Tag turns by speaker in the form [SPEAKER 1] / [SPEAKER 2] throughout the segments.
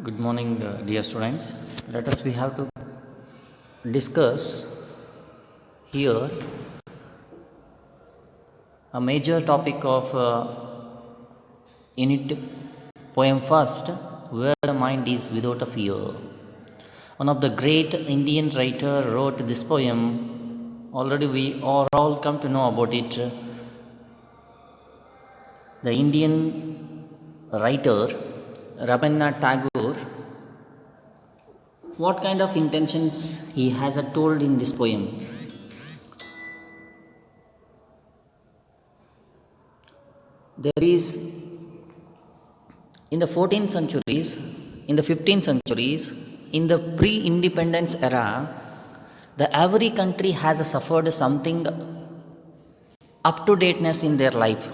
[SPEAKER 1] Good morning, dear students. Let us we have to discuss here a major topic of unit poem first, where the mind is without a fear. One of the great Indian writer wrote this poem. Already we are all come to know about it. The Indian writer Rabindranath Tagore, what kind of intentions he has told in this poem. There is, in the 14th centuries, in the 15th centuries, in the pre-independence era, the every country has suffered something up-to-dateness in their life.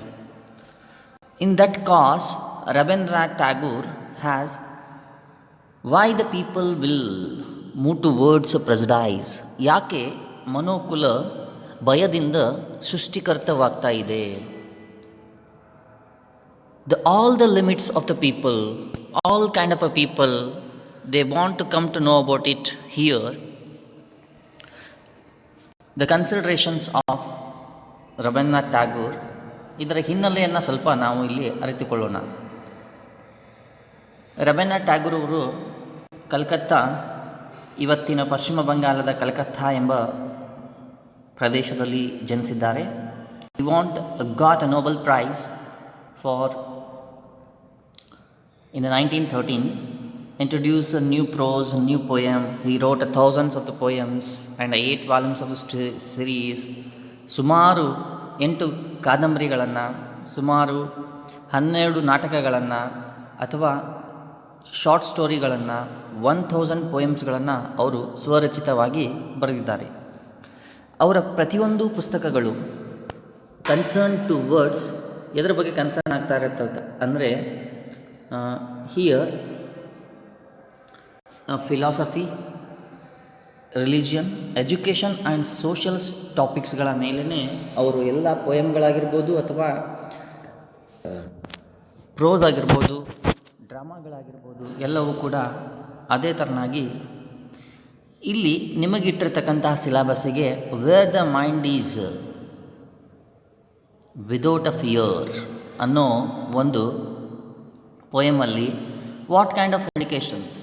[SPEAKER 1] In that cause, Rabindranath Tagore has why the people will move towards prejudice, ಯಾಕೆ ಮನೋಕುಲ ಭಯದಿಂದ ಸೃಷ್ಟಿಕರ್ತವಾಗ್ತಾ ಇದೆ. All the limits of the people, all kind of a people, they want to come to know about it here. The considerations of Rabindranath Tagore, ಇದರ ಹಿನ್ನೆಲೆಯನ್ನು ಸ್ವಲ್ಪ ನಾವು ಇಲ್ಲಿ ಅರಿತುಕೊಳ್ಳೋಣ. ರವೀಂದ್ರನಾಥ್ ಟ್ಯಾಗೂರ್ ಅವರು ಕಲ್ಕತ್ತಾ, ಇವತ್ತಿನ ಪಶ್ಚಿಮ ಬಂಗಾಳದ ಕಲ್ಕತ್ತಾ ಎಂಬ ಪ್ರದೇಶದಲ್ಲಿ ಜನಿಸಿದ್ದಾರೆ. He got a Nobel Prize for in the 1913 introduced a new prose, new poem. He wrote thousands of the poems and 8 volumes of the series. ಸುಮಾರು 8 ಕಾದಂಬರಿಗಳನ್ನು, ಸುಮಾರು 12 ನಾಟಕಗಳನ್ನು ಅಥವಾ ಶಾರ್ಟ್ ಸ್ಟೋರಿಗಳನ್ನು, 1000 ಪೋಯಮ್ಸ್ಗಳನ್ನು ಅವರು ಸ್ವರಚಿತವಾಗಿ ಬರೆದಿದ್ದಾರೆ. ಅವರ ಪ್ರತಿಯೊಂದು ಪುಸ್ತಕಗಳು ಕನ್ಸರ್ನ್ ಟು ವರ್ಡ್ಸ್ ಎದರ ಬಗ್ಗೆ ಕನ್ಸರ್ನ್ ಆಗ್ತಾ ಇರುತ್ತೆ ಅಂದರೆ here philosophy, religion, education and social ಟಾಪಿಕ್ಸ್ಗಳ ಮೇಲೇ ಅವರು ಎಲ್ಲ ಪೋಯಮ್ಗಳಾಗಿರ್ಬೋದು ಅಥವಾ ಪ್ರೋಸ್ ಆಗಿರ್ಬೋದು, ಡ್ರಾಮಾಗಳಾಗಿರ್ಬೋದು, ಎಲ್ಲವೂ ಕೂಡ ಅದೇ ಥರನಾಗಿ ಇಲ್ಲಿ ನಿಮಗಿಟ್ಟಿರ್ತಕ್ಕಂತಹ ಸಿಲೆಬಸ್ಸಿಗೆ where the mind is without a fear ಅನ್ನೋ ಒಂದು ಪೋಯಮಲ್ಲಿ ವಾಟ್ ಕೈಂಡ್ ಆಫ್ ಇಂಡಿಕೇಶನ್ಸ್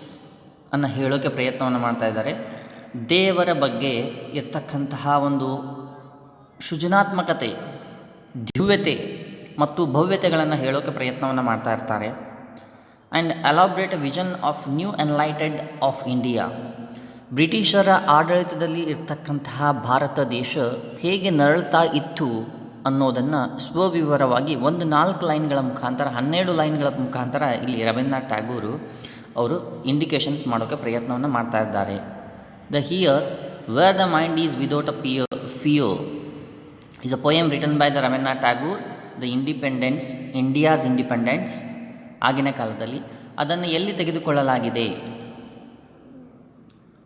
[SPEAKER 1] ಅನ್ನು ಹೇಳೋಕ್ಕೆ ಪ್ರಯತ್ನವನ್ನು ಮಾಡ್ತಾ ಇದ್ದಾರೆ. ದೇವರ ಬಗ್ಗೆ ಇರ್ತಕ್ಕಂತಹ ಒಂದು ಸೃಜನಾತ್ಮಕತೆ, ದಿವ್ಯತೆ ಮತ್ತು ಭವ್ಯತೆಗಳನ್ನು ಹೇಳೋಕ್ಕೆ ಪ್ರಯತ್ನವನ್ನು ಮಾಡ್ತಾ ಇರ್ತಾರೆ. And elaborate vision of new enlightened of India, ಬ್ರಿಟಿಷರ ಆಡಳಿತದಲ್ಲಿ ಇರ್ತಕ್ಕಂತಹ ಭಾರತ ದೇಶ ಹೇಗೆ ನರಳ್ತಾ ಇತ್ತು ಅನ್ನೋದನ್ನು ಸ್ವವಿವರವಾಗಿ 4 ಲೈನ್ಗಳ ಮುಖಾಂತರ, 12 ಲೈನ್ಗಳ ಮುಖಾಂತರ ಇಲ್ಲಿ ರವೀಂದ್ರನಾಥ್ ಟ್ಯಾಗೂರು ಅವರು ಇಂಡಿಕೇಶನ್ಸ್ ಮಾಡೋಕ್ಕೆ ಪ್ರಯತ್ನವನ್ನು ಮಾಡ್ತಾ ಇದ್ದಾರೆ. The here wear the mind is without a fear is a poem written by the Rabindranath Tagore. The independence, India's independence ಆಗಿನ ಕಾಲದಲ್ಲಿ ಅದನ್ನು ಎಲ್ಲಿ ತೆಗೆದುಕೊಳ್ಳಲಾಗಿದೆ,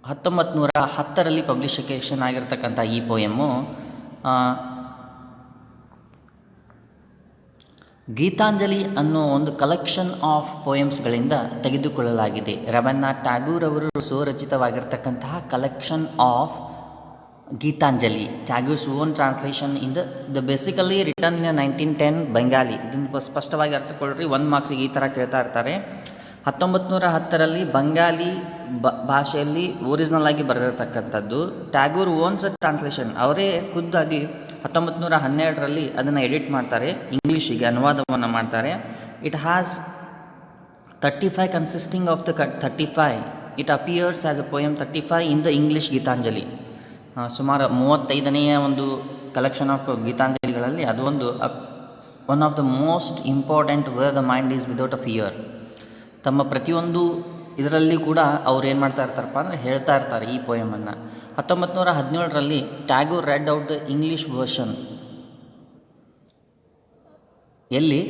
[SPEAKER 1] 1910ರಲ್ಲಿ ಪಬ್ಲಿಷೇಷನ್ ಆಗಿರ್ತಕ್ಕಂಥ ಈ ಪೋಯಮ್ಮು ಗೀತಾಂಜಲಿ ಅನ್ನೋ ಒಂದು ಕಲೆಕ್ಷನ್ ಆಫ್ ಪೋಯಮ್ಸ್ಗಳಿಂದ ತೆಗೆದುಕೊಳ್ಳಲಾಗಿದೆ. ರವೀಂದ್ರನಾಥ್ ಟ್ಯಾಗೂರ್ ಅವರು ಸ್ವರಚಿತವಾಗಿರ್ತಕ್ಕಂತಹ collection of Gitanjali, Tagore's own translation in the basically return in 1910 Bengali. ಇದನ್ನು ಸ್ಪಷ್ಟವಾಗಿ ಅರ್ಥಕೊಳ್ಳ್ರಿ, 1 ಮಾರ್ಕ್ಸಿಗೆ ಈ ಥರ ಕೇಳ್ತಾ ಇರ್ತಾರೆ. 1910ರಲ್ಲಿ ಬಂಗಾಲಿ ಭಾಷೆಯಲ್ಲಿ ಒರಿಜಿನಲ್ ಆಗಿ ಬರೆದಿರ್ತಕ್ಕಂಥದ್ದು. ಟ್ಯಾಗೂರ್ ಓನ್ಸ್ ಟ್ರಾನ್ಸ್ಲೇಷನ್, ಅವರೇ ಖುದ್ದಾಗಿ 1912ರಲ್ಲಿ ಅದನ್ನು ಎಡಿಟ್ ಮಾಡ್ತಾರೆ, ಇಂಗ್ಲೀಷಿಗೆ ಅನುವಾದವನ್ನು ಮಾಡ್ತಾರೆ. It has 35 consisting of the 35, it appears as a poem 35 in the English Gitanjali. ಸುಮಾರು 35ನೆಯ ಒಂದು ಕಲೆಕ್ಷನ್ ಆಫ್ ಗೀತಾಂಜಲಿಗಳಲ್ಲಿ ಅದು ಒಂದು one of the most important where the mind is without a fear. ತಮ್ಮ ಪ್ರತಿಯೊಂದು ಇದರಲ್ಲಿ ಕೂಡ ಅವ್ರು ಏನು ಮಾಡ್ತಾ ಇರ್ತಾರಪ್ಪ ಅಂದರೆ ಹೇಳ್ತಾ ಇರ್ತಾರೆ ಈ ಪೋಯಮನ್ನು. 1917ರಲ್ಲಿ Tagore read out the English version ಎಲ್ಲಿ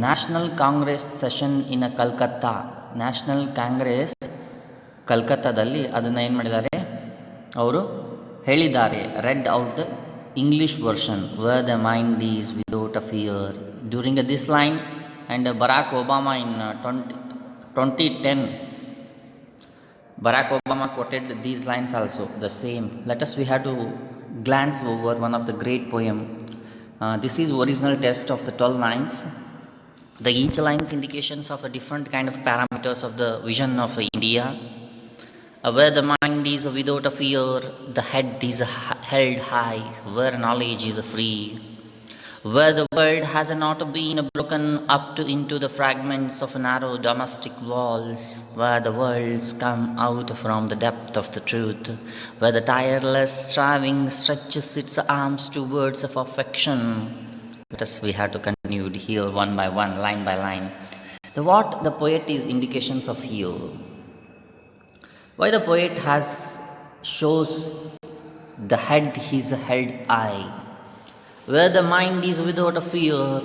[SPEAKER 1] ನ್ಯಾಷನಲ್ ಕಾಂಗ್ರೆಸ್ ಸೆಷನ್ ಇನ್ ಕಲ್ಕತ್ತಾ, ನ್ಯಾಷನಲ್ ಕಾಂಗ್ರೆಸ್ ಕಲ್ಕತ್ತಾದಲ್ಲಿ ಅದನ್ನು ಏನು ಮಾಡಿದ್ದಾರೆ ಅವರು ಹೇಳಿದ್ದಾರೆ. Read out the English version where the mind is without a fear during this line. And Barack Obama in 2010 Barack Obama quoted these lines also, the same. Let us, we have to glance over one of the great poem. This is original text of the 12 lines. The each lines indications of a different kind of parameters of the vision of India. Where the mind is without a fear, the head is held high, where knowledge is free. Where the world has not been broken up into the fragments of narrow domestic walls, where the worlds come out from the depth of the truth, where the tireless striving stretches its arms towards of affection. Let us, we have to continue here one by one, line by line. What the poet is indications of here. Why the poet has shows the head is held high, where the mind is without a fear,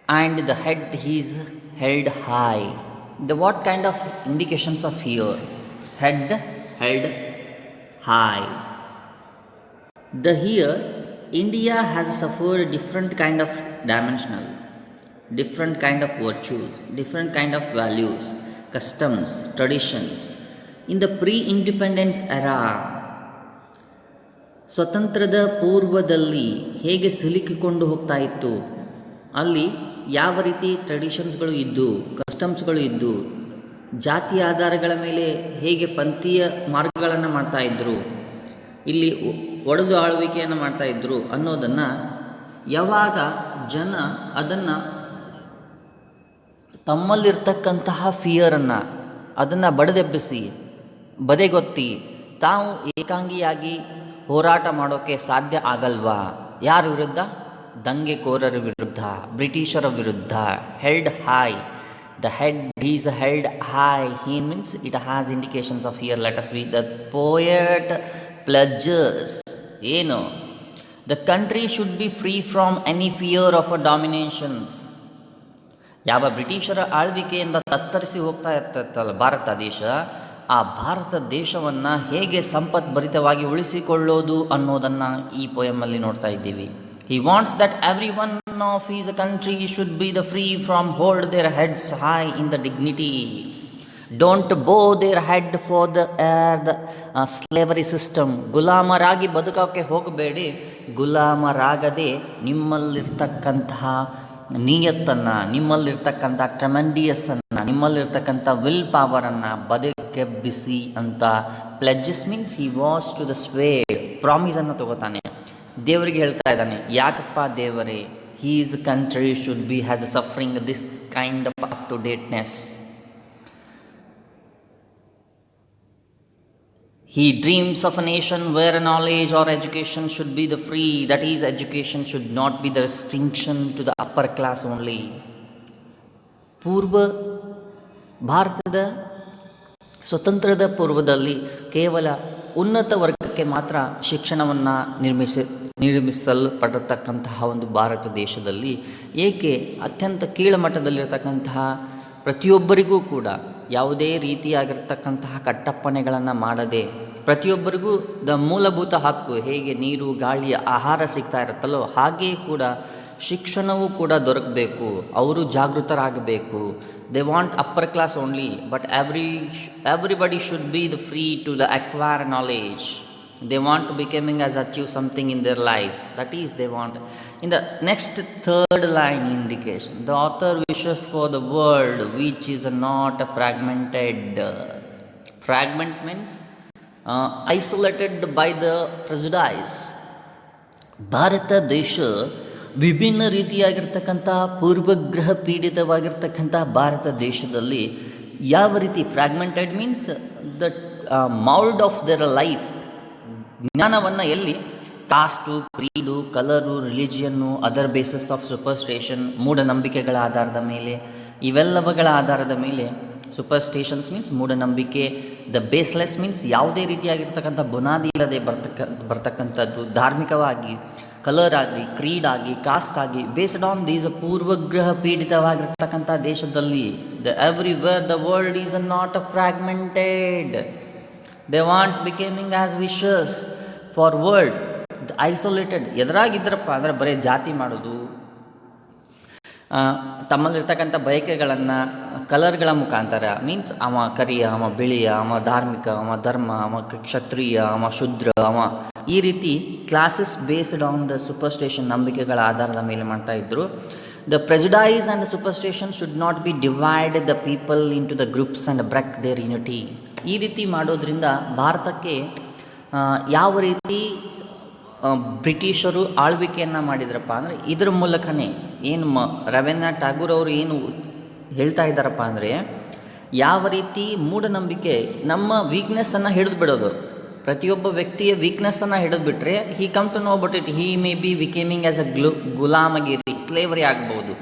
[SPEAKER 1] and the head is held high. The what kind of indications of fear? Head held high. The here India has suffered different kind of dimensional, different kind of virtues, different kind of values, customs, traditions. In the pre-independence era, ಸ್ವತಂತ್ರದ ಪೂರ್ವದಲ್ಲಿ ಹೇಗೆ ಸಿಲುಕಿಕೊಂಡು ಹೋಗ್ತಾ ಇತ್ತು, ಅಲ್ಲಿ ಯಾವ ರೀತಿ ಟ್ರೆಡಿಷನ್ಸ್ಗಳು ಇದ್ದು, ಕಸ್ಟಮ್ಸ್ಗಳು ಇದ್ದು, ಜಾತಿ ಆಧಾರಗಳ ಮೇಲೆ ಹೇಗೆ ಪಂಥೀಯ ಮಾರ್ಗಗಳನ್ನು ಮಾಡ್ತಾಯಿದ್ರು, ಇಲ್ಲಿ ಒಡೆದು ಆಳ್ವಿಕೆಯನ್ನು ಮಾಡ್ತಾಯಿದ್ರು ಅನ್ನೋದನ್ನು ಯಾವಾಗ ಜನ ಅದನ್ನು ತಮ್ಮಲ್ಲಿರ್ತಕ್ಕಂತಹ ಫಿಯರನ್ನು ಅದನ್ನು ಬಡಿದೆಬ್ಬಿಸಿ ಬದೆಗೊತ್ತಿ ತಾವು ಏಕಾಂಗಿಯಾಗಿ ಹೋರಾಟ ಮಾಡೋಕ್ಕೆ ಸಾಧ್ಯ ಆಗಲ್ವಾ? ಯಾರ ವಿರುದ್ಧ? ದಂಗೆಕೋರರ ವಿರುದ್ಧ, ಬ್ರಿಟಿಷರ ವಿರುದ್ಧ. Held high, the head is held high. He means it has indications of here. Let us read the poet pleasures. ಏನು? The country should be free from any fear of a dominations. ಯಾವ ಬ್ರಿಟಿಷರ ಆಳ್ವಿಕೆಯಿಂದ ತತ್ತರಿಸಿ ಹೋಗ್ತಾ ಇರ್ತೈತಲ್ಲ ಭಾರತ ದೇಶ, ಆ ಭಾರತ ದೇಶವನ್ನು ಹೇಗೆ ಸಂಪತ್ಭರಿತವಾಗಿ ಉಳಿಸಿಕೊಳ್ಳೋದು ಅನ್ನೋದನ್ನು ಈ ಪೋಯಮಲ್ಲಿ ನೋಡ್ತಾ ಇದ್ದೀವಿ. He wants that every one of his country should be the free from hold their heads high in the dignity. Don't bow their head for the slavery system. ಗುಲಾಮರಾಗಿ ಬದುಕೋಕ್ಕೆ ಹೋಗಬೇಡಿ. ಗುಲಾಮರಾಗದೆ ನಿಮ್ಮಲ್ಲಿರ್ತಕ್ಕಂತಹ ನಿಯತ್ತನ್ನು, ನಿಮ್ಮಲ್ಲಿರ್ತಕ್ಕಂಥ ಟ್ರೆಮೆಂಡಿಯಸ್ಸನ್ನು, ನಿಮ್ಮಲ್ಲಿರ್ತಕ್ಕಂಥ ವಿಲ್ ಪವರನ್ನು ಬದುಕೆಬ್ಬಿಸಿ ಅಂತ. Pledges means he was to the swayed. ಪ್ರಾಮಿಸನ್ನು ತಗೋತಾನೆ, ದೇವರಿಗೆ ಹೇಳ್ತಾ ಇದ್ದಾನೆ. ಯಾಕಪ್ಪ ದೇವರೇ? His country should be has a suffering this kind of up to dateness. He dreams of a nation where knowledge or education should be the free. That is, education should not be the restriction to the upper class only. ಪೂರ್ವ ಭಾರತದ ಸ್ವತಂತ್ರದ ಪೂರ್ವದಲ್ಲಿ ಕೇವಲ ಉನ್ನತ ವರ್ಗಕ್ಕೆ ಮಾತ್ರ ಶಿಕ್ಷಣವನ್ನು ನಿರ್ಮಿಸಲ್ಪಡತಕ್ಕಂತಹ ಒಂದು ಭಾರತ ದೇಶದಲ್ಲಿ ಏಕೆ ಅತ್ಯಂತ ಕೀಳಮಟ್ಟದಲ್ಲಿರ್ತಕ್ಕಂತಹ ಪ್ರತಿಯೊಬ್ಬರಿಗೂ ಕೂಡ ಯಾವುದೇ ರೀತಿಯಾಗಿರ್ತಕ್ಕಂತಹ ಕಟ್ಟಪ್ಪಣೆಗಳನ್ನು ಮಾಡದೆ ಪ್ರತಿಯೊಬ್ಬರಿಗೂ ಮೂಲಭೂತ ಹಕ್ಕು, ಹೇಗೆ ನೀರು, ಗಾಳಿ, ಆಹಾರ ಸಿಗ್ತಾ ಇರುತ್ತಲ್ಲೋ ಹಾಗೆಯೇ ಕೂಡ ಶಿಕ್ಷಣವೂ ಕೂಡ ದೊರಕಬೇಕು. ಅವರು ಜಾಗೃತರಾಗಬೇಕು. They want upper class only, but everybody should be the free to the acquire knowledge. They want to becoming as achieve something in their life. That is, they want. In the next third line indication, the author wishes for the world which is not fragmented. Fragment means isolated by the prejudice. Bharat ದೇಶ ವಿಭಿನ್ನ ರೀತಿಯಾಗಿರ್ತಕ್ಕಂಥ ಪೂರ್ವಗ್ರಹ ಪೀಡಿತವಾಗಿರ್ತಕ್ಕಂಥ ಭಾರತ ದೇಶದಲ್ಲಿ ಯಾವ ರೀತಿ fragmented means the mould of their life. ಜ್ಞಾನವನ್ನು ಎಲ್ಲಿ? Caste, creed, colour, religion, other basis of superstition, ಮೂಢನಂಬಿಕೆಗಳ ಆಧಾರದ ಮೇಲೆ, ಇವೆಲ್ಲವುಗಳ ಆಧಾರದ ಮೇಲೆ. ಸೂಪರ್ಸ್ಟೇಷನ್ಸ್ ಮೀನ್ಸ್ ಮೂಢನಂಬಿಕೆ. ದ ಬೇಸ್ಲೆಸ್ ಮೀನ್ಸ್ ಯಾವುದೇ ರೀತಿಯಾಗಿರ್ತಕ್ಕಂಥ ಬುನಾದಿ ಇಲ್ಲದೆ ಬರ್ತಕ್ಕಂಥದ್ದು. ಧಾರ್ಮಿಕವಾಗಿ, ಕಲರ್ ಆಗಿ, ಕ್ರೀಡ್ ಆಗಿ, ಕಾಸ್ಟ್ ಆಗಿ, ಬೇಸ್ಡ್ ಆನ್ ದೀಸ್ ಪೂರ್ವಗ್ರಹ ಪೀಡಿತವಾಗಿರ್ತಕ್ಕಂಥ ದೇಶದಲ್ಲಿ the everywhere the world is not fragmented. They want becoming as vicious for world, the isolated. ಎದುರಾಗಿದ್ದರಪ್ಪ ಅಂದರೆ ಬರೀ ಜಾತಿ ಮಾಡೋದು, ತಮ್ಮಲ್ಲಿರ್ತಕ್ಕಂಥ ಬಯಕೆಗಳನ್ನು ಕಲರ್ಗಳ ಮುಖಾಂತರ, ಮೀನ್ಸ್ ಅವ ಕರಿಯ, ಅವ ಬಿಳಿಯ, ಅವ ಧಾರ್ಮಿಕ, ಅವ ಧರ್ಮ, ಅವ ಕ್ಷತ್ರಿಯ, ಅವ ಶೂದ್ರ, ಅವ ಈ ರೀತಿ classes based on the superstition, ನಂಬಿಕೆಗಳ ಆಧಾರದ ಮೇಲೆ ಮಾಡ್ತಾ ಇದ್ದರು. The prejudice and the superstition should not be divide the people into the groups and break their unity. ಈ ರೀತಿ ಮಾಡೋದ್ರಿಂದ ಭಾರತಕ್ಕೆ ಯಾವ ರೀತಿ ಬ್ರಿಟಿಷರು ಆಳ್ವಿಕೆಯನ್ನು ಮಾಡಿದ್ರಪ್ಪ ಅಂದರೆ ಇದರ ಮೂಲಕನೇ ಏನು ರವೀಂದ್ರನಾಥ್ ಠಾಗೂರ್ ಅವರು ಏನು ಹೇಳ್ತಾ ಇದ್ದಾರಪ್ಪ ಅಂದರೆ, ಯಾವ ರೀತಿ ಮೂಢನಂಬಿಕೆ ನಮ್ಮ ವೀಕ್ನೆಸ್ಸನ್ನು ಹಿಡಿದು ಬಿಡೋದು, ಪ್ರತಿಯೊಬ್ಬ ವ್ಯಕ್ತಿಯ ವೀಕ್ನೆಸ್ಸನ್ನು ಹಿಡಿದು ಬಿಟ್ಟರೆ he come to know about it, he may be becoming as a ಗುಲಾಮಗಿರಿ, ಸ್ಲೇವರಿ ಆಗ್ಬೋದು.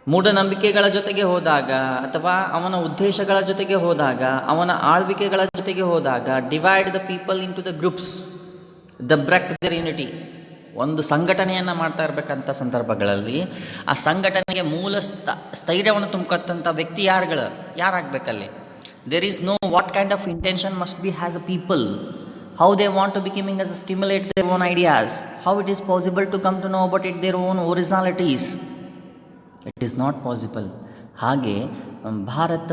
[SPEAKER 1] ಮೂಢನಂಬಿಕೆಗಳ ಜೊತೆಗೆ ಹೋದಾಗ ಅಥವಾ ಅವನ ಉದ್ದೇಶಗಳ ಜೊತೆಗೆ ಹೋದಾಗ, ಅವನ ಆಳ್ವಿಕೆಗಳ ಜೊತೆಗೆ ಹೋದಾಗ, divide the people into the groups, the break their unity, ಒಂದು ಸಂಘಟನೆಯನ್ನು ಮಾಡ್ತಾ ಇರಬೇಕಂತ ಸಂದರ್ಭಗಳಲ್ಲಿ ಆ ಸಂಘಟನೆಗೆ ಮೂಲ ಸ್ಥೈರ್ಯವನ್ನು ತುಂಬಿಕೊಟ್ಟಂಥ ವ್ಯಕ್ತಿ ಯಾರಾಗಬೇಕಲ್ಲಿ? There is no what kind of intention must be has a people, how they want to becoming as a stimulate their own ideas, how it is possible to come to know about it their own originalities. It is not possible. ಹಾಗೆ ಭಾರತ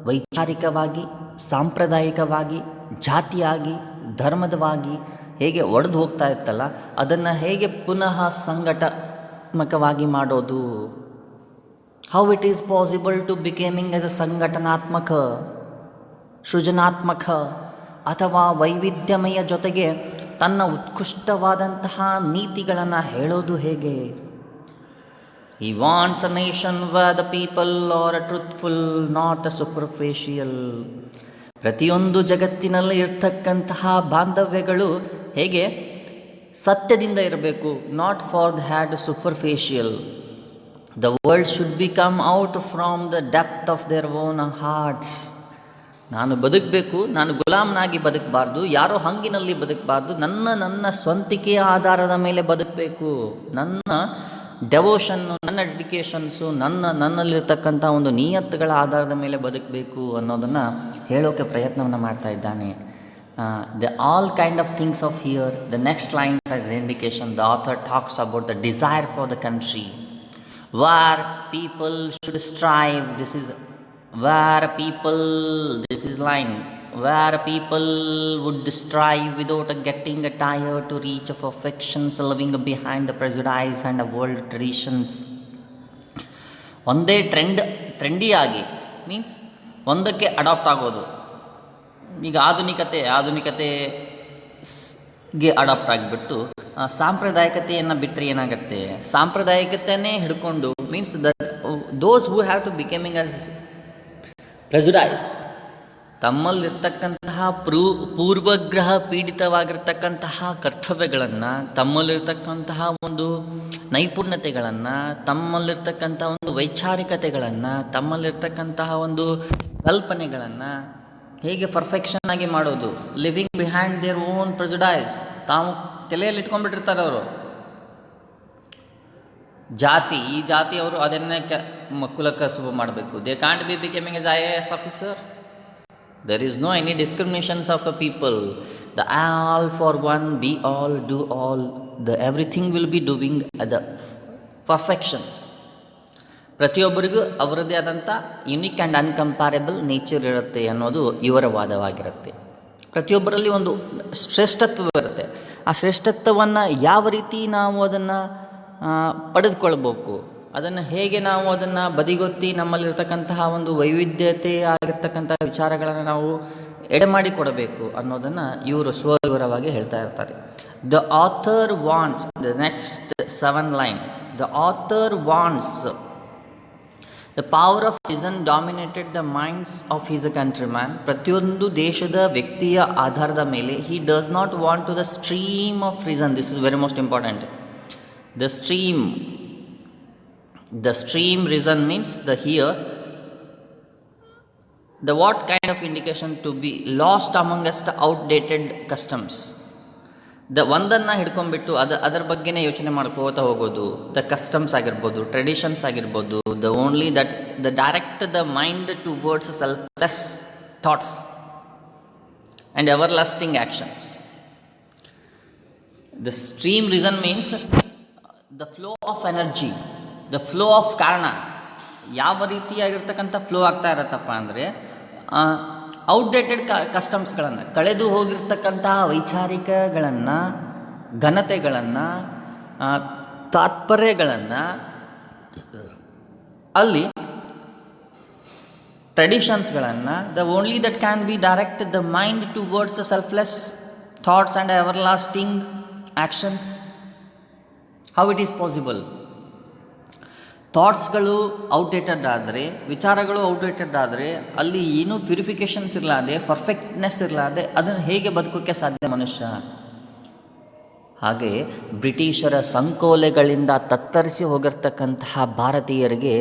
[SPEAKER 1] ವೈಚಾರಿಕವಾಗಿ, ಸಾಂಪ್ರದಾಯಿಕವಾಗಿ, ಜಾತಿಯಾಗಿ, ಧರ್ಮದವಾಗಿ ಹೇಗೆ ಒಡೆದು ಹೋಗ್ತಾ ಇತ್ತಲ್ಲ, ಅದನ್ನು ಹೇಗೆ ಪುನಃ ಸಂಘಟನಾತ್ಮಕವಾಗಿ ಮಾಡೋದು? How it is possible to becoming as a ಸಂಘಟನಾತ್ಮಕ, ಸೃಜನಾತ್ಮಕ ಅಥವಾ ವೈವಿಧ್ಯಮಯ ಜೊತೆಗೆ ತನ್ನ ಉತ್ಕೃಷ್ಟವಾದಂತಹ ನೀತಿಗಳನ್ನು ಹೇಳೋದು ಹೇಗೆ? He wants a nation where the people are truthful, not a superficial. ಪ್ರತಿಯೊಂದು ಜಗತ್ತಿನಲ್ಲಿ ಇರ್ತಕ್ಕಂತಹ ಬಾಂಧವ್ಯಗಳು ಹೇಗೆ ಸತ್ಯದಿಂದ ಇರಬೇಕು, not for the had superficial. The world should be come out from the depth of their own hearts. ನಾನು ಬದುಕಬೇಕು, ನಾನು ಗುಲಾಮನಾಗಿ ಬದುಕಬಾರ್ದು, ಯಾರೋ ಹಂಗಿನಲ್ಲಿ ಬದುಕಬಾರ್ದು, ನನ್ನ ಸ್ವಂತಿಕೆಯ ಆಧಾರದ ಮೇಲೆ ಬದುಕಬೇಕು, ನನ್ನ ಡೆವೋಷನ್ನು, ನನ್ನ ಡೆಡಿಕೇಶನ್ಸು, ನನ್ನಲ್ಲಿರ್ತಕ್ಕಂಥ ಒಂದು ನಿಯತ್ತುಗಳ ಆಧಾರದ ಮೇಲೆ ಬದುಕಬೇಕು ಅನ್ನೋದನ್ನು ಹೇಳೋಕ್ಕೆ ಪ್ರಯತ್ನವನ್ನು ಮಾಡ್ತಾ ಇದ್ದಾನೆ. The all kind of things of here, the next lines as indication, the author talks about the desire for the country where people should strive. This is line, where people would strive without getting tired to reach perfections, living behind the prejudice and the world traditions. ಒಂದೇ ಟ್ರೆಂಡಿಯಾಗಿ means ಒಂದಕ್ಕೆ adapt ಆಗೋದು. ಈಗ ಆಧುನಿಕತೆಗೆ adapt ಆಗಿಬಿಟ್ಟು ಸಾಂಪ್ರದಾಯಿಕತೆಯನ್ನು ಬಿಟ್ಟರೆ ಏನಾಗುತ್ತೆ, ಸಾಂಪ್ರದಾಯಿಕತೆಯೇ ಹಿಡ್ಕೊಂಡು means those who have to becoming as prejudice, ತಮ್ಮಲ್ಲಿರ್ತಕ್ಕಂತಹ ಪೂರ್ವಗ್ರಹ ಪೀಡಿತವಾಗಿರ್ತಕ್ಕಂತಹ ಕರ್ತವ್ಯಗಳನ್ನು, ತಮ್ಮಲ್ಲಿರ್ತಕ್ಕಂತಹ ಒಂದು ನೈಪುಣ್ಯತೆಗಳನ್ನು, ತಮ್ಮಲ್ಲಿರ್ತಕ್ಕಂಥ ಒಂದು ವೈಚಾರಿಕತೆಗಳನ್ನು, ತಮ್ಮಲ್ಲಿರ್ತಕ್ಕಂತಹ ಒಂದು ಕಲ್ಪನೆಗಳನ್ನು ಹೇಗೆ ಪರ್ಫೆಕ್ಷನ್ ಆಗಿ ಮಾಡೋದು, living behind their own prejudice. ತಾವು ತಲೆಯಲ್ಲಿ ಇಟ್ಕೊಂಡ್ಬಿಟ್ಟಿರ್ತಾರೆ ಅವರು ಈ ಜಾತಿಯವರು ಅದನ್ನೇ ಕುಲಕಸುಬು ಮಾಡಬೇಕು. They can't be becoming as IAS officer. There is no any discriminations of a people. The all for one, be all, do all. The everything will be doing the perfections. ಪ್ರತಿಯೊಬ್ಬರಿಗೂ ಅವರದ್ದೇ ಆದಂಥ ಯುನಿಕ್ ಆ್ಯಂಡ್ ಅನ್ಕಂಪ್ಯಾರೇಬಲ್ ನೇಚರ್ ಇರುತ್ತೆ ಅನ್ನೋದು ಇವರ ವಾದವಾಗಿರುತ್ತೆ. ಪ್ರತಿಯೊಬ್ಬರಲ್ಲಿ ಒಂದು ಶ್ರೇಷ್ಠತ್ವ ಇರುತ್ತೆ. ಆ ಶ್ರೇಷ್ಠತ್ವವನ್ನು ಯಾವ ರೀತಿ ನಾವು ಅದನ್ನು ಪಡೆದುಕೊಳ್ಬೇಕು, ಅದನ್ನು ಹೇಗೆ ನಾವು ಅದನ್ನು ಬದಿಗೊತ್ತಿ ನಮ್ಮಲ್ಲಿರ್ತಕ್ಕಂತಹ ಒಂದು ವೈವಿಧ್ಯತೆ ಆಗಿರ್ತಕ್ಕಂಥ ವಿಚಾರಗಳನ್ನು ನಾವು ಎಡೆಮಾಡಿ ಕೊಡಬೇಕು ಅನ್ನೋದನ್ನು ಇವರು ಸ್ವವಿವರವಾಗಿ ಹೇಳ್ತಾ ಇರ್ತಾರೆ. The author wants, the next 7 line, the author wants the power of reason dominated the minds of his countryman. ಪ್ರತಿಯೊಂದು ದೇಶದ ವ್ಯಕ್ತಿಯ ಆಧಾರದ ಮೇಲೆ he does not want to the stream of reason. This is very most important. The stream reason means the what kind of indication to be lost amongst outdated customs. The ಒಂದನ್ನು ಹಿಡ್ಕೊಂಡ್ಬಿಟ್ಟು ಅದರ ಬಗ್ಗೆನೇ ಯೋಚನೆ ಮಾಡ್ಕೋತಾ ಹೋಗೋದು. ದ ಕಸ್ಟಮ್ಸ್ ಆಗಿರ್ಬೋದು, traditions ಆಗಿರ್ಬೋದು, the direct the mind towards selfless thoughts and everlasting actions. The stream reason means the flow of energy, the flow of karna, ಯಾವ ರೀತಿಯಾಗಿರ್ತಕ್ಕಂಥ ಫ್ಲೋ ಆಗ್ತಾ ಇರತ್ತಪ್ಪ ಅಂದರೆ ಔಟ್ಡೇಟೆಡ್ ಕಸ್ಟಮ್ಸ್ಗಳನ್ನು, ಕಳೆದು ಹೋಗಿರ್ತಕ್ಕಂತಹ ವೈಚಾರಿಕಗಳನ್ನು, ಘನತೆಗಳನ್ನು, ತಾತ್ಪರ್ಯಗಳನ್ನು, ಅಲ್ಲಿ ಟ್ರೆಡಿಷನ್ಸ್ಗಳನ್ನು, the only that can be direct the mind towards the selfless thoughts and everlasting actions. How it is possible? ಥಾಟ್ಸ್ಗಳು ಔಟ್ಡೇಟೆಡ್ ಆದರೆ, ವಿಚಾರಗಳು ಔಟ್ಡೇಟೆಡ್ ಆದರೆ, ಅಲ್ಲಿ ಏನೂ ಪ್ಯೂರಿಫಿಕೇಷನ್ಸ್ ಇರಲಾದೆ, ಪರ್ಫೆಕ್ಟ್ನೆಸ್ ಇರಲಾದೆ, ಅದನ್ನು ಹೇಗೆ ಬದುಕೋಕ್ಕೆ ಸಾಧ್ಯ ಮನುಷ್ಯ? ಹಾಗೆ ಬ್ರಿಟಿಷರ ಸಂಕೋಲೆಗಳಿಂದ ತತ್ತರಿಸಿ ಹೋಗಿರ್ತಕ್ಕಂತಹ ಭಾರತೀಯರಿಗೆ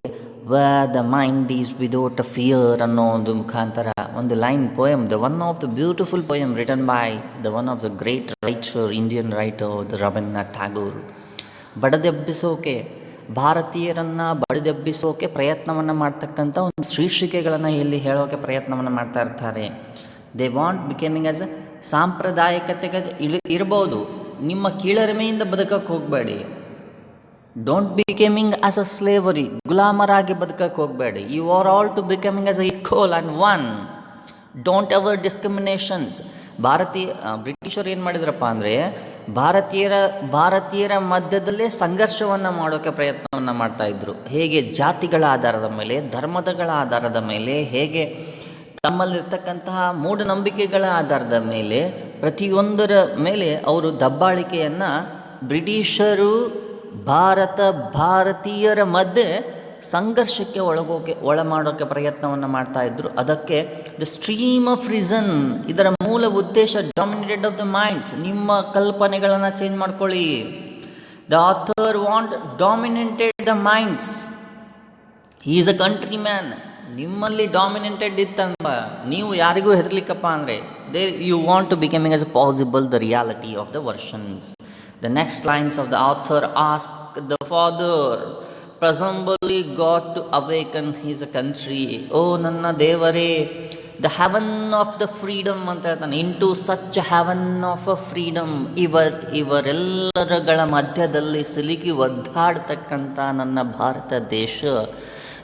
[SPEAKER 1] the mind is without a fear ಅನ್ನೋ ಒಂದು ಮುಖಾಂತರ ಒಂದು line poem, the one of the beautiful poem written by the one of the great writer, Indian writer, the Rabindranath Tagore. ಬಡದೆಬ್ಬಿಸೋಕೆ, ಭಾರತೀಯರನ್ನು ಬಡಿದೆಬ್ಬಿಸೋಕೆ ಪ್ರಯತ್ನವನ್ನು ಮಾಡ್ತಕ್ಕಂಥ ಒಂದು ಶೀರ್ಷಿಕೆಗಳನ್ನು ಇಲ್ಲಿ ಹೇಳೋಕ್ಕೆ ಪ್ರಯತ್ನವನ್ನು ಮಾಡ್ತಾ ಇರ್ತಾರೆ. They want becoming as a ಸಾಂಪ್ರದಾಯಿಕತೆಗೆ ಇರ್ಬೋದು, ನಿಮ್ಮ ಕೀಳರಿಮೆಯಿಂದ ಬದುಕಕ್ಕೆ ಹೋಗಬೇಡಿ. Don't becoming as a slavery, ಗುಲಾಮರಾಗಿ ಬದುಕಕ್ಕೆ ಹೋಗಬೇಡಿ. You are all to becoming as a equal and one. Don't ever discriminations. ಬ್ರಿಟಿಷರು ಏನು ಮಾಡಿದ್ರಪ್ಪ ಅಂದರೆ ಭಾರತೀಯರ ಮಧ್ಯದಲ್ಲೇ ಸಂಘರ್ಷವನ್ನು ಮಾಡೋಕ್ಕೆ ಪ್ರಯತ್ನವನ್ನು ಮಾಡ್ತಾಯಿದ್ರು. ಹೇಗೆ ಜಾತಿಗಳ ಆಧಾರದ ಮೇಲೆ, ಧರ್ಮಗಳ ಆಧಾರದ ಮೇಲೆ, ಹೇಗೆ ತಮ್ಮಲ್ಲಿರ್ತಕ್ಕಂತಹ ಮೂಢನಂಬಿಕೆಗಳ ಆಧಾರದ ಮೇಲೆ, ಪ್ರತಿಯೊಂದರ ಮೇಲೆ ಅವರು ದಬ್ಬಾಳಿಕೆಯನ್ನು ಬ್ರಿಟಿಷರು ಭಾರತೀಯರ ಮಧ್ಯೆ ಸಂಘರ್ಷಕ್ಕೆ ಒಳಮಾಡೋಕ್ಕೆ ಪ್ರಯತ್ನವನ್ನು ಮಾಡ್ತಾಯಿದ್ರು. ಅದಕ್ಕೆ ದ ಸ್ಟ್ರೀಮ್ ಆಫ್ ರೀಸನ್, ಇದರ ಮೂಲ ಉದ್ದೇಶ ಡಾಮಿನೇಟೆಡ್ ಆಫ್ ದ ಮೈಂಡ್ಸ್. ನಿಮ್ಮ ಕಲ್ಪನೆಗಳನ್ನು ಚೇಂಜ್ ಮಾಡ್ಕೊಳ್ಳಿ. The author want dominated the minds. He is a country man. ನಿಮ್ಮಲ್ಲಿ ಡಾಮಿನೇಟೆಡ್ ಇತ್ತಂಬ ನೀವು ಯಾರಿಗೂ ಹೆದರ್ಲಿಕ್ಕಪ್ಪ ಅಂದರೆ you want to becoming as possible the reality of the versions. The next lines of the author ask the father presumably God to awaken his country. ಓ ನನ್ನ ದೇವರೇ, the heaven of the freedom ಅಂತ ಹೇಳ್ತಾನೆ. Into such heaven of a freedom. ಇವರೆಲ್ಲರಗಳ ಮಧ್ಯದಲ್ಲಿ ಸಿಲುಕಿ ಒದ್ದಾಡ್ತಕ್ಕಂಥ ನನ್ನ ಭಾರತ ದೇಶ,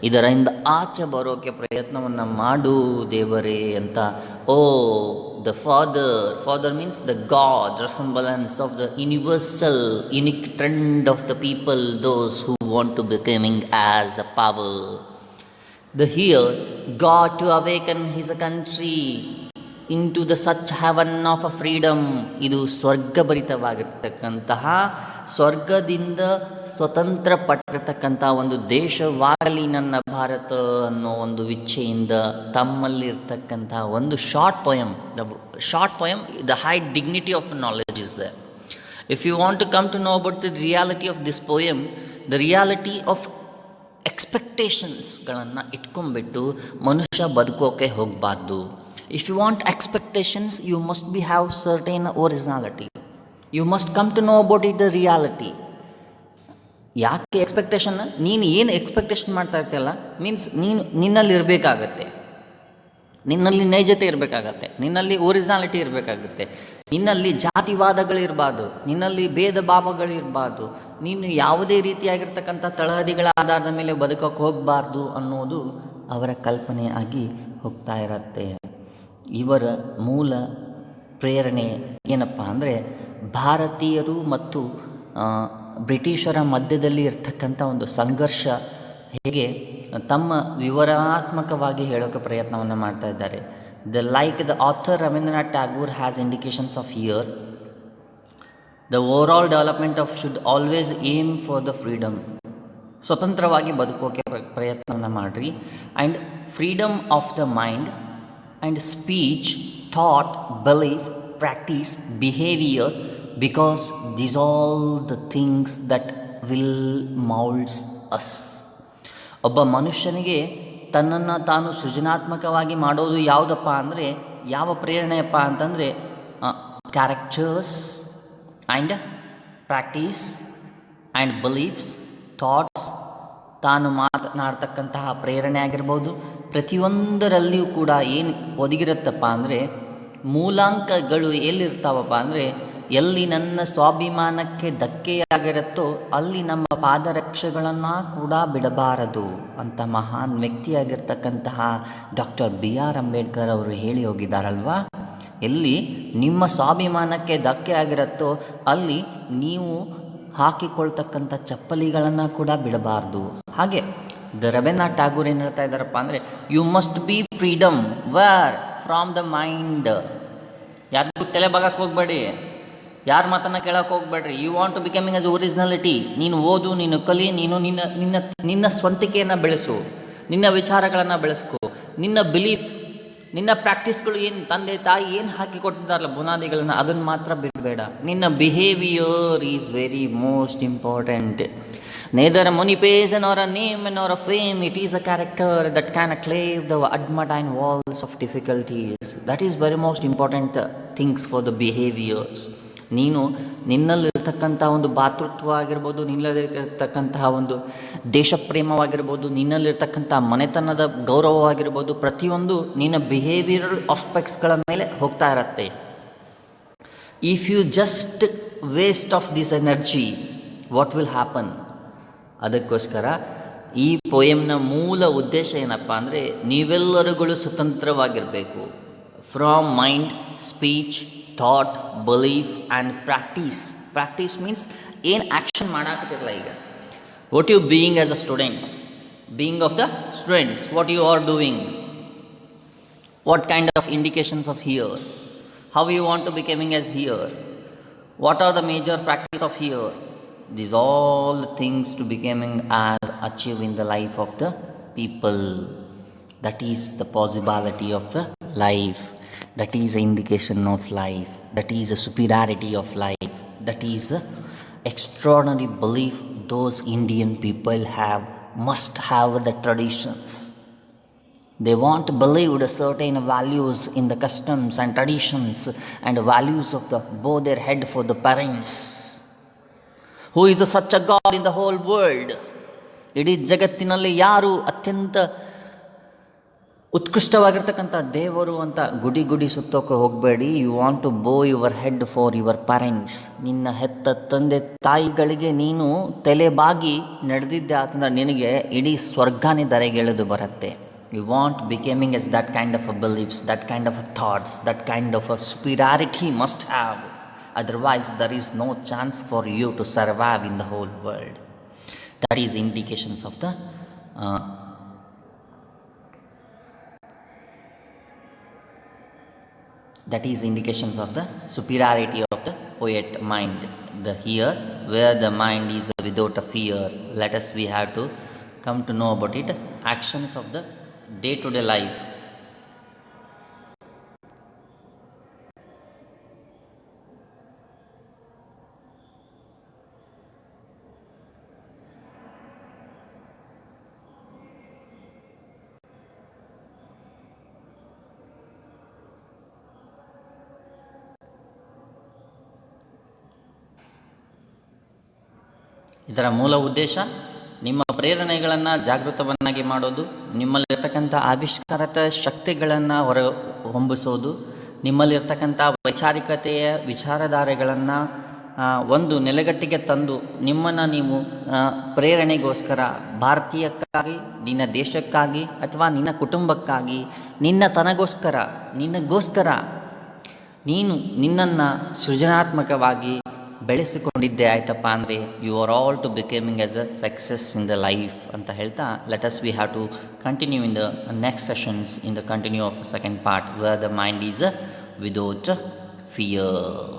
[SPEAKER 1] ಇದರಿಂದ ಆಚೆ ಬರೋಕ್ಕೆ ಪ್ರಯತ್ನವನ್ನು ಮಾಡು ದೇವರೇ ಅಂತ. Oh the father means the God, resemblance of the universal unique trend of the people, those who want to becoming as a power. The here God to awaken his country into the such heaven of a freedom. ಇದು ಸ್ವರ್ಗಭರಿತವಾಗಿರ್ತಕ್ಕಂತಹ, ಸ್ವರ್ಗದಿಂದ ಸ್ವತಂತ್ರ ಪಟ್ಟಿರ್ತಕ್ಕಂಥ ಒಂದು ದೇಶವಾಗಲಿ ನನ್ನ ಭಾರತ ಅನ್ನೋ ಒಂದು ಇಚ್ಛೆಯಿಂದ ತಮ್ಮಲ್ಲಿರ್ತಕ್ಕಂಥ ಒಂದು short poem. The high dignity of knowledge is there. If you want to come to know about the reality of this poem, the reality of ಎಕ್ಸ್ಪೆಕ್ಟೇಷನ್ಸ್ಗಳನ್ನು ಇಟ್ಕೊಂಡ್ಬಿಟ್ಟು ಮನುಷ್ಯ ಬದುಕೋಕೆ ಹೋಗಬಾರ್ದು. If you want expectations, you must have certain originality. You must come to know about it, the reality. ಯಾಕೆ expectation? ನೀನು ಏನು expectation ಮಾಡ್ತಾ ಇರ್ತೀಯಲ್ಲ, means ನಿನ್ನಲ್ಲಿ ಇರಬೇಕಾಗತ್ತೆ, ನಿನ್ನಲ್ಲಿ ನೈಜತೆ ಇರಬೇಕಾಗತ್ತೆ, ನಿನ್ನಲ್ಲಿ ಒರಿಜಿನಾಲಿಟಿ ಇರಬೇಕಾಗುತ್ತೆ, ನಿನ್ನಲ್ಲಿ ಜಾತಿವಾದಗಳಿರಬಾರ್ದು, ನಿನ್ನಲ್ಲಿ ಭೇದ ಭಾವಗಳಿರಬಾರ್ದು, ನೀನು ಯಾವುದೇ ರೀತಿಯಾಗಿರ್ತಕ್ಕಂಥ ತಳಹದಿಗಳ ಆಧಾರದ ಮೇಲೆ ಬದುಕೋಕ್ಕೆ ಹೋಗಬಾರ್ದು ಅನ್ನೋದು ಅವರ ಕಲ್ಪನೆ ಆಗಿ ಹೋಗ್ತಾ ಇರತ್ತೆ. ಇವರ ಮೂಲ ಪ್ರೇರಣೆ ಏನಪ್ಪ ಅಂದರೆ ಭಾರತೀಯರು ಮತ್ತು ಬ್ರಿಟಿಷರ ಮಧ್ಯದಲ್ಲಿ ಇರ್ತಕ್ಕಂಥ ಒಂದು ಸಂಘರ್ಷ ಹೇಗೆ ತಮ್ಮ ವಿವರಣಾತ್ಮಕವಾಗಿ ಹೇಳೋಕ್ಕೆ ಪ್ರಯತ್ನವನ್ನು ಮಾಡ್ತಾ ಇದ್ದಾರೆ. The author Rabindranath Tagore has indications of here. The overall development of should always aim for the freedom. ಸ್ವತಂತ್ರವಾಗಿ ಬದುಕೋಕೆ ಪ್ರಯತ್ನವನ್ನು ಮಾಡಿರಿ. And freedom of the mind and speech, thought, belief, practice, behavior, because these all the things that will molds us. ಒಬ್ಬ ಮನುಷ್ಯನಿಗೆ ತನ್ನನ್ನು ತಾನು ಸೃಜನಾತ್ಮಕವಾಗಿ ಮಾಡೋದು ಯಾವುದಪ್ಪ ಅಂದರೆ, ಯಾವ ಪ್ರೇರಣೆಯಪ್ಪ ಅಂತಂದರೆ characters and practice and beliefs, thoughts, ತಾನು ಮಾತನಾಡ್ತಕ್ಕಂತಹ ಪ್ರೇರಣೆ ಆಗಿರ್ಬೋದು. ಪ್ರತಿಯೊಂದರಲ್ಲಿಯೂ ಕೂಡ ಏನು ಒದಗಿರುತ್ತಪ್ಪ ಅಂದರೆ, ಮೂಲಾಂಕಗಳು ಎಲ್ಲಿರ್ತಾವಪ್ಪ ಅಂದರೆ ಎಲ್ಲಿ ನನ್ನ ಸ್ವಾಭಿಮಾನಕ್ಕೆ ಧಕ್ಕೆಯಾಗಿರುತ್ತೋ ಅಲ್ಲಿ ನಮ್ಮ ಪಾದರಕ್ಷೆಗಳನ್ನು ಕೂಡ ಬಿಡಬಾರದು ಅಂತ ಮಹಾನ್ ವ್ಯಕ್ತಿಯಾಗಿರ್ತಕ್ಕಂತಹ ಡಾಕ್ಟರ್ B.R. ಅಂಬೇಡ್ಕರ್ ಅವರು ಹೇಳಿ ಹೋಗಿದ್ದಾರಲ್ವಾ. ಎಲ್ಲಿ ನಿಮ್ಮ ಸ್ವಾಭಿಮಾನಕ್ಕೆ ಧಕ್ಕೆ ಆಗಿರುತ್ತೋ ಅಲ್ಲಿ ನೀವು ಹಾಕಿಕೊಳ್ತಕ್ಕಂಥ ಚಪ್ಪಲಿಗಳನ್ನು ಕೂಡ ಬಿಡಬಾರ್ದು. ಹಾಗೆ ರವೀಂದ್ರನಾಥ್ ಠಾಗೂರ್ ಏನು ಹೇಳ್ತಾ ಇದ್ದಾರಪ್ಪ ಅಂದರೆ, you must be freedom where from the mind. ಯಾರಿಗೂ ತಲೆ ಬಾಗಕ್ಕೆ ಹೋಗಬೇಡಿ, ಯಾರ ಮಾತನ್ನು ಕೇಳಕ್ಕೆ ಹೋಗ್ಬೇಡ್ರಿ. You want to becoming as originality. ನೀನು ಓದು, ನೀನು ಕಲಿ, ನೀನು ನಿನ್ನ ನಿನ್ನ ನಿನ್ನ ಸ್ವಂತಿಕೆಯನ್ನು ಬೆಳೆಸು, ನಿನ್ನ ವಿಚಾರಗಳನ್ನು ಬೆಳೆಸ್ಕೊ, ನಿನ್ನ ಬಿಲೀಫ್, ನಿನ್ನ ಪ್ರಾಕ್ಟೀಸ್ಗಳು ಏನು ತಂದೆ ತಾಯಿ ಏನು ಹಾಕಿ ಕೊಟ್ಟಿದ್ದಾರಲ್ಲ ಬುನಾದಿಗಳನ್ನು, ಅದನ್ನು ಮಾತ್ರ ಬಿಡಬೇಡ. ನಿನ್ನ behaviour is very most important. Neither money pays nor a name nor a fame, it is a character that can clave the adamantine walls of difficulties. That is very most important things for the behaviors. ನೀನು ನಿನ್ನಲ್ಲಿರ್ತಕ್ಕಂಥ ಒಂದು ಭಾತೃತ್ವ ಆಗಿರ್ಬೋದು, ನಿನ್ನಲ್ಲಿರ್ತಕ್ಕಂತಹ ಒಂದು ದೇಶಪ್ರೇಮವಾಗಿರ್ಬೋದು, ನಿನ್ನಲ್ಲಿರ್ತಕ್ಕಂಥ ಮನೆತನದ ಗೌರವವಾಗಿರ್ಬೋದು, ಪ್ರತಿಯೊಂದು ನಿನ್ನ behavioural ಆಸ್ಪೆಕ್ಟ್ಸ್ಗಳ ಮೇಲೆ ಹೋಗ್ತಾ ಇರತ್ತೆ. If you just waste of this energy, what will happen? ಅದಕ್ಕೋಸ್ಕರ ಈ ಪೋಯಮ್ನ ಮೂಲ ಉದ್ದೇಶ ಏನಪ್ಪ ಅಂದರೆ, ನೀವೆಲ್ಲರುಗಳು ಸ್ವತಂತ್ರವಾಗಿರಬೇಕು. From mind, speech, thought, belief and practice. Practice means ಏನು ಆ್ಯಕ್ಷನ್ ಮಾಡಾಕತ್ತಿರಲ್ಲ ಈಗ. What you being as a students, being of the students, what you are doing, what kind of indications of here, how you want to becoming as here, what are the major practice of here. These all things to becoming as achieve in the life of the people. That is the possibility of the life. That is the indication of life. That is the superiority of life. That is the extraordinary belief those Indian people must have the traditions. They want to believe the certain values in the customs and traditions and values of the bow their head for the parents. Who is such a God in the whole world? ಇಡೀ ಜಗತ್ತಿನಲ್ಲಿ ಯಾರು ಅತ್ಯಂತ ಉತ್ಕೃಷ್ಟವಾಗಿರ್ತಕ್ಕಂಥ ದೇವರು ಅಂತ ಗುಡಿ ಸುತ್ತೋಕೆ ಹೋಗಬೇಡಿ. You want to ಬೋ your head for your parents. ನಿನ್ನ ಹೆತ್ತ ತಂದೆ ತಾಯಿಗಳಿಗೆ ನೀನು ತಲೆಬಾಗಿ ನಡೆದಿದ್ದೆ ಅಂತಂದ್ರೆ ನಿನಗೆ ಇಡೀ ಸ್ವರ್ಗನೇ ಧರೆಗೆಳೆದು ಬರುತ್ತೆ. You want becoming as that kind of a beliefs, that kind of a thoughts, that kind of a superiority must have. Otherwise, there is no chance for you to survive in the whole world. That is indications of the superiority of the poet mind. The here, where the mind is without a fear. Let us we have to come to know about it. Actions of the day-to-day life. ಇದರ ಮೂಲ ಉದ್ದೇಶ ನಿಮ್ಮ ಪ್ರೇರಣೆಗಳನ್ನು ಜಾಗೃತವನ್ನಾಗಿ ಮಾಡೋದು, ನಿಮ್ಮಲ್ಲಿರ್ತಕ್ಕಂಥ ಆವಿಷ್ಕಾರತ ಶಕ್ತಿಗಳನ್ನು ಹೊಂಬಿಸೋದು, ನಿಮ್ಮಲ್ಲಿರ್ತಕ್ಕಂಥ ವೈಚಾರಿಕತೆಯ ವಿಚಾರಧಾರೆಗಳನ್ನು ಒಂದು ನೆಲೆಗಟ್ಟಿಗೆ ತಂದು ನಿಮ್ಮನ್ನು ನೀವು ಪ್ರೇರಣೆಗೋಸ್ಕರ ಭಾರತೀಯಕ್ಕಾಗಿ, ನಿನ್ನ ದೇಶಕ್ಕಾಗಿ ಅಥವಾ ನಿನ್ನ ಕುಟುಂಬಕ್ಕಾಗಿ, ನಿನಗೋಸ್ಕರ ನೀನು ನಿನ್ನನ್ನು ಸೃಜನಾತ್ಮಕವಾಗಿ ಬೆಳೆಸಿಕೊಂಡಿದ್ದೆ ಆಯ್ತಪ್ಪ ಅಂದರೆ you are all to becoming as a success in the life ಅಂತ ಹೇಳ್ತಾ, let us we have to continue in the next sessions in the continue of second part where the mind is without fear.